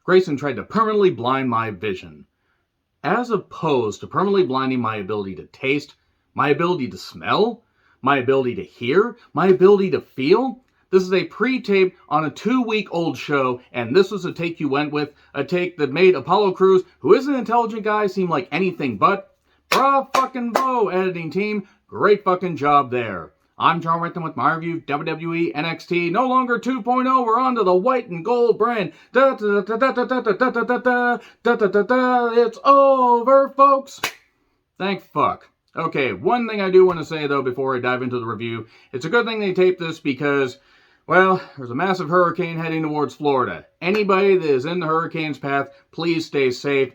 Grayson tried to permanently blind my vision. As opposed to permanently blinding my ability to taste, my ability to smell, my ability to hear, my ability to feel. This is a pre-tape on a 2-week-old show, and this was a take you went with, a take that made Apollo Crews, who is an intelligent guy, seem like anything but. Bravo editing team, great fucking job there. I'm John Renton with my review of WWE NXT, no longer 2.0, we're on to the white and gold brand. It's over, folks. Thank fuck. Okay, one thing I do want to say, though, before I dive into the review, it's a good thing they taped this because, well, there's a massive hurricane heading towards Florida. Anybody that is in the hurricane's path, please stay safe.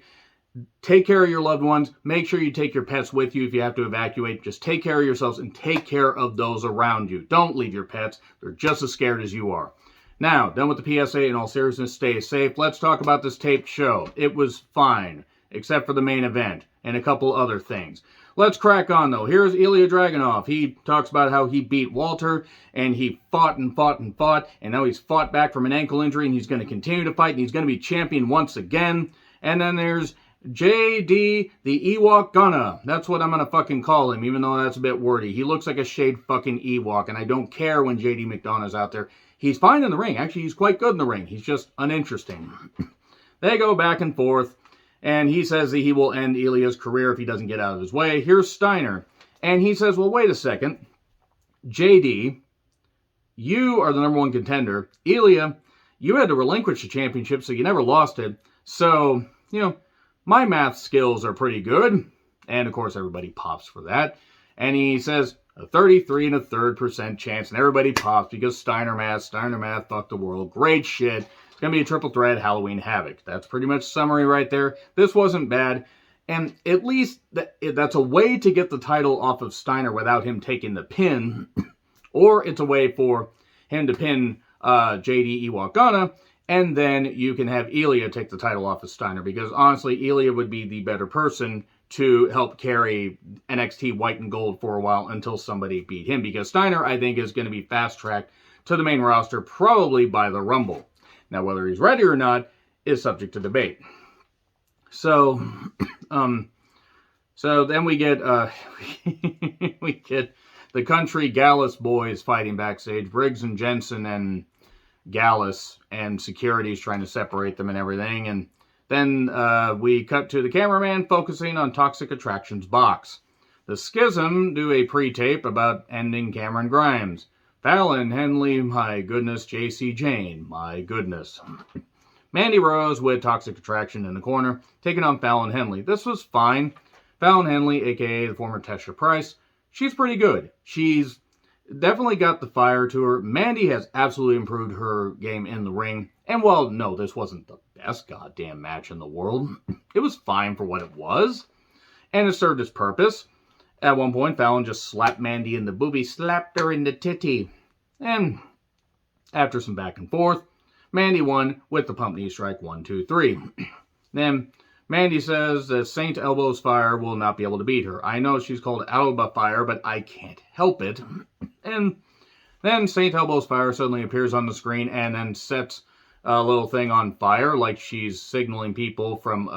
Take care of your loved ones. Make sure you take your pets with you if you have to evacuate. Just take care of yourselves and take care of those around you. Don't leave your pets. They're just as scared as you are. Now, done with the PSA, in all seriousness, stay safe. Let's talk about this taped show. It was fine, except for the main event and a couple other things. Let's crack on, though. Here's Ilya Dragunov. He talks about how he beat Walter, and he fought and fought and fought, and now he's fought back from an ankle injury, and he's going to continue to fight, and he's going to be champion once again. And then there's JD, the Ewok Gunna. That's what I'm going to fucking call him, even though that's a bit wordy. He looks like a shade fucking Ewok, and I don't care when JD McDonough's out there. He's fine in the ring. Actually, he's quite good in the ring. He's just uninteresting. They go back and forth. And he says that he will end Ilya's career if he doesn't get out of his way. Here's Steiner. And he says, well, wait a second. JD, you are the number one contender. Ilya, you had to relinquish the championship, so you never lost it. So, my math skills are pretty good. And, of course, everybody pops for that. And he says, a 33 1/3% chance. And everybody pops because Steiner math, fuck the world. Great shit. It's going to be a triple threat Halloween Havoc. That's pretty much summary right there. This wasn't bad. And at least that's a way to get the title off of Steiner without him taking the pin. Or it's a way for him to pin JD Ewok Gunna. And then you can have Ilya take the title off of Steiner. Because honestly, Ilya would be the better person to help carry NXT white and gold for a while until somebody beat him. Because Steiner, I think, is going to be fast-tracked to the main roster probably by the Rumble. Now, whether he's ready or not is subject to debate. So, then we get we get the Country Gallus boys fighting backstage. Briggs and Jensen and Gallus, and security's trying to separate them and everything. And then we cut to the cameraman focusing on Toxic Attraction's box. The Schism do a pre-tape about ending Cameron Grimes. Fallon Henley, my goodness. JC Jane, my goodness. Mandy Rose with Toxic Attraction in the corner, taking on Fallon Henley. This was fine. Fallon Henley, a.k.a. the former Tesha Price, she's pretty good. She's definitely got the fire to her. Mandy has absolutely improved her game in the ring. And while, no, this wasn't the best goddamn match in the world, it was fine for what it was. And it served its purpose. At one point, Fallon just slapped Mandy in the boobie, slapped her in the titty. And after some back and forth, Mandy won with the pump knee strike 1, 2, 3. Then Mandy says that Saint Elbow's Fire will not be able to beat her. I know she's called Alba Fire, but I can't help it. And then Saint Elbow's Fire suddenly appears on the screen and then sets a little thing on fire, like she's signaling people from,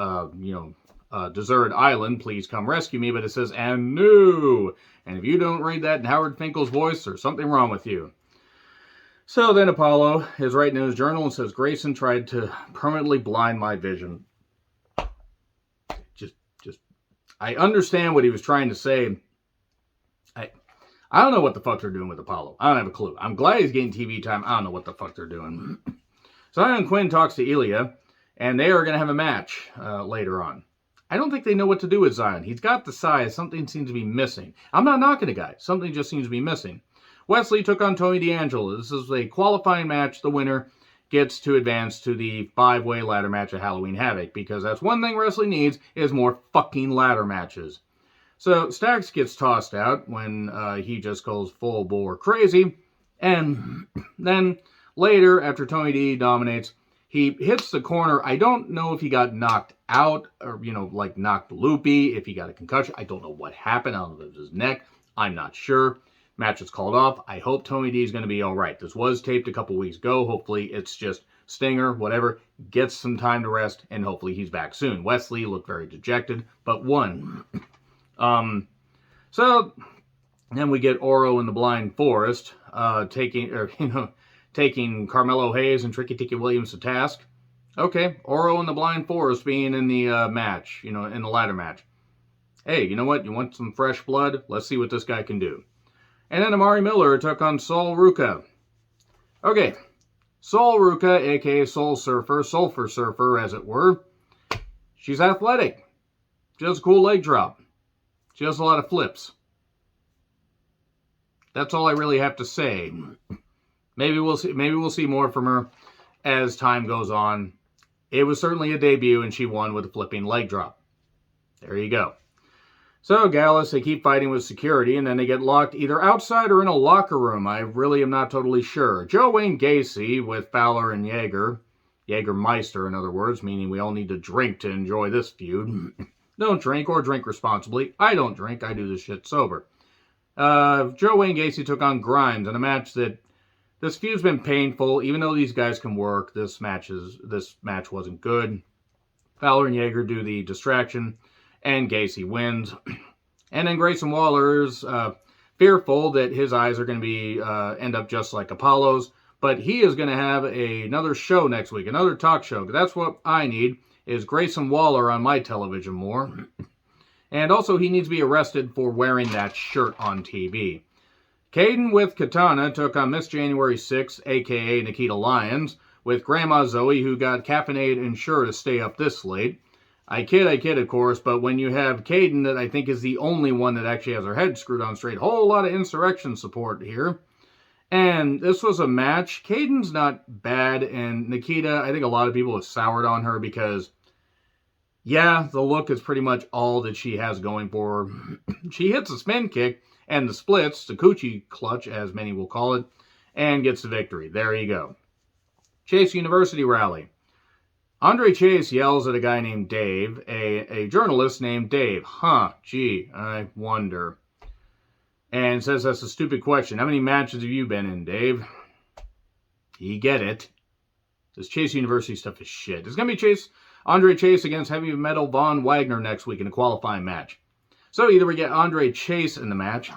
deserted island, please come rescue me, but it says, and no. And if you don't read that in Howard Finkel's voice, there's something wrong with you. So then Apollo is writing in his journal and says, Grayson tried to permanently blind my vision. I understand what he was trying to say. I don't know what the fuck they're doing with Apollo. I don't have a clue. I'm glad he's getting TV time. I don't know what the fuck they're doing. Zion Quinn talks to Ilya, and they are going to have a match later on. I don't think they know what to do with Zion. He's got the size. Something seems to be missing. I'm not knocking the guy. Something just seems to be missing. Wesley took on Tony D'Angelo. This is a qualifying match. The winner gets to advance to the 5-way ladder match at Halloween Havoc, because that's one thing wrestling needs is more fucking ladder matches. So Stacks gets tossed out when he just goes full bore crazy. And then later, after Tony D dominates, he hits the corner. I don't know if he got knocked out or, knocked loopy, if he got a concussion. I don't know what happened. I don't know if it was his neck. I'm not sure. Match is called off. I hope Tony D is going to be all right. This was taped a couple weeks ago. Hopefully it's just stinger, whatever, gets some time to rest, and hopefully he's back soon. Wesley looked very dejected, but won. So then we get Oro in the Blind Forest, taking Carmelo Hayes and Tricky Ticky Williams to task. Okay, Oro in the Blind Forest being in the match, in the ladder match. Hey, you know what? You want some fresh blood? Let's see what this guy can do. And then Amari Miller took on Sol Ruka. Okay, Sol Ruka, a.k.a. Soul Surfer, Sulfur Surfer, as it were. She's athletic. She has a cool leg drop. She has a lot of flips. That's all I really have to say. Maybe we'll see more from her as time goes on. It was certainly a debut, and she won with a flipping leg drop. There you go. So, Gallus, they keep fighting with security, and then they get locked either outside or in a locker room. I really am not totally sure. Joe Wayne Gacy with Fowler and Jägermeister, in other words, meaning we all need to drink to enjoy this feud. Don't drink, or drink responsibly. I don't drink. I do this shit sober. Joe Wayne Gacy took on Grimes in a match that this feud's been painful. Even though these guys can work, this match wasn't good. Fowler and Jaeger do the distraction, and Gacy wins. And then Grayson Waller's fearful that his eyes are going to be end up just like Apollo's, but he is going to have another show next week, another talk show. That's what I need, is Grayson Waller on my television more. And also, he needs to be arrested for wearing that shirt on TV. Kaden with Katana took on Miss January 6th, a.k.a. Nikita Lyons, with Grandma Zoe, who got caffeinated and sure to stay up this late. I kid, of course, but when you have Kaden, that I think is the only one that actually has her head screwed on straight, whole lot of insurrection support here. And this was a match. Kaden's not bad, and Nikita, I think a lot of people have soured on her because, yeah, the look is pretty much all that she has going for her. She hits a spin kick and the splits, the coochie clutch, as many will call it, and gets the victory. There you go. Chase University rally. Andre Chase yells at a guy named Dave, a journalist named Dave. Gee, I wonder. And says that's a stupid question. How many matches have you been in, Dave? You get it. This Chase University stuff is shit. It's going to be Andre Chase against Heavy Metal Von Wagner next week in a qualifying match. So either we get Andre Chase in the match,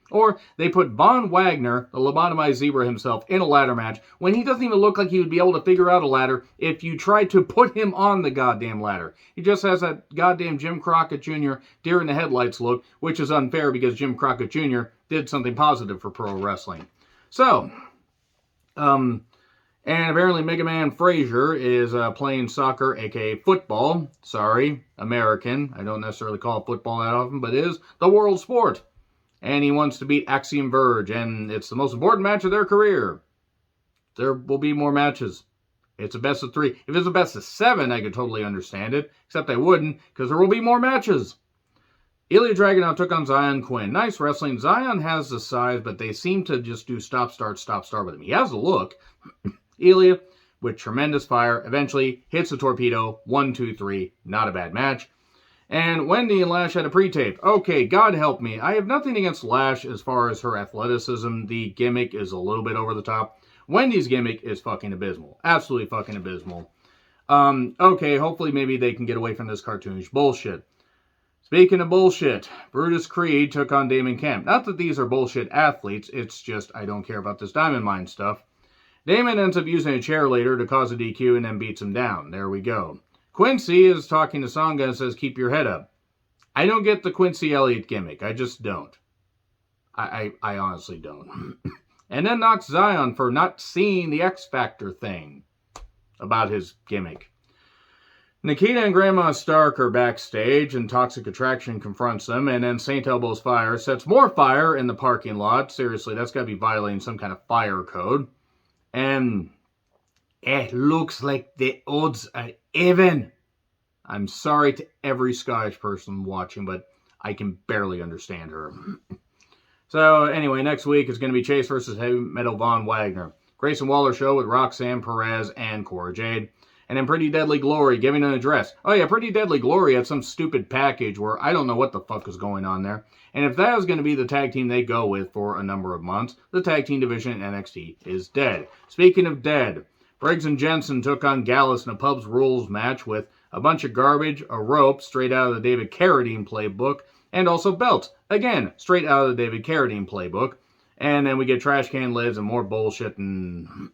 or they put Von Wagner, the lobotomized zebra himself, in a ladder match when he doesn't even look like he would be able to figure out a ladder if you tried to put him on the goddamn ladder. He just has that goddamn Jim Crockett Jr. deer in the headlights look, which is unfair because Jim Crockett Jr. did something positive for pro wrestling. So, and apparently Mega Man Frazier is playing soccer, a.k.a. football. Sorry, American. I don't necessarily call it football that often, but it is the world sport. And he wants to beat Axiom Verge, and it's the most important match of their career. There will be more matches. It's a best of 3. If it's a best of 7, I could totally understand it, except I wouldn't, because there will be more matches. Ilya Dragunov took on Zion Quinn. Nice wrestling. Zion has the size, but they seem to just do stop, start with him. He has the look. Ilya, with tremendous fire, eventually hits the torpedo. 1, 2, 3. Not a bad match. And Wendy and Lash had a pre-tape. Okay, God help me. I have nothing against Lash as far as her athleticism. The gimmick is a little bit over the top. Wendy's gimmick is fucking abysmal. Absolutely fucking abysmal. Okay, hopefully maybe they can get away from this cartoonish bullshit. Speaking of bullshit, Brutus Creed took on Damon Kemp. Not that these are bullshit athletes, it's just I don't care about this Diamond Mine stuff. Damon ends up using a chair later to cause a DQ and then beats him down. There we go. Quincy is talking to Sangha and says, keep your head up. I don't get the Quincy Elliott gimmick. I just don't. I honestly don't. And then knocks Zion for not seeing the X Factor thing about his gimmick. Nikita and Grandma Stark are backstage, and Toxic Attraction confronts them, and then St. Elbo's Fire sets more fire in the parking lot. Seriously, that's got to be violating some kind of fire code. And it looks like the odds are even. I'm sorry to every Scottish person watching, but I can barely understand her. So anyway, next week is going to be Chase versus Heavy Metal Von Wagner. Grayson Waller show with Roxanne Perez and Cora Jade. And then Pretty Deadly Glory giving an address. Oh yeah, Pretty Deadly Glory had some stupid package where I don't know what the fuck is going on there. And if that is going to be the tag team they go with for a number of months, the tag team division in NXT is dead. Speaking of dead, Briggs and Jensen took on Gallus in a Pub's Rules match with a bunch of garbage, a rope straight out of the David Carradine playbook, and also belts, again, straight out of the David Carradine playbook. And then we get trash can lids and more bullshit, and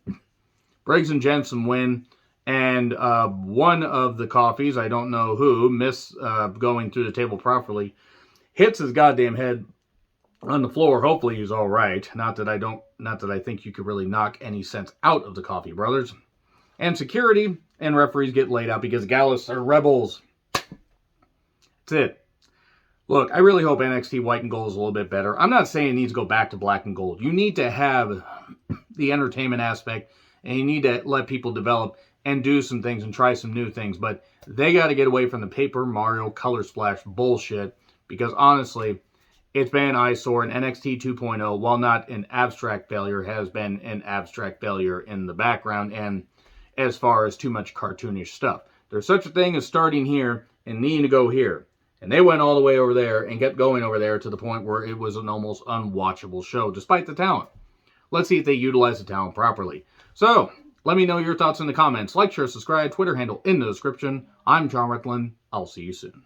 Briggs and Jensen win. And one of the coffees, I don't know who, missed going through the table properly, hits his goddamn head on the floor. Hopefully he's all right. Not that I think you could really knock any sense out of the Coffee Brothers. And security and referees get laid out because Gallus are rebels. That's it. Look, I really hope NXT White and Gold is a little bit better. I'm not saying it needs to go back to Black and Gold. You need to have the entertainment aspect, and you need to let people develop and do some things and try some new things. But they got to get away from the Paper Mario Color Splash bullshit, because honestly, it's been an eyesore, and NXT 2.0, while not an abstract failure, has been an abstract failure in the background and as far as too much cartoonish stuff. There's such a thing as starting here and needing to go here. And they went all the way over there and kept going over there to the point where it was an almost unwatchable show, despite the talent. Let's see if they utilize the talent properly. So, let me know your thoughts in the comments. Like, share, subscribe, Twitter handle in the description. I'm John Reckland. I'll see you soon.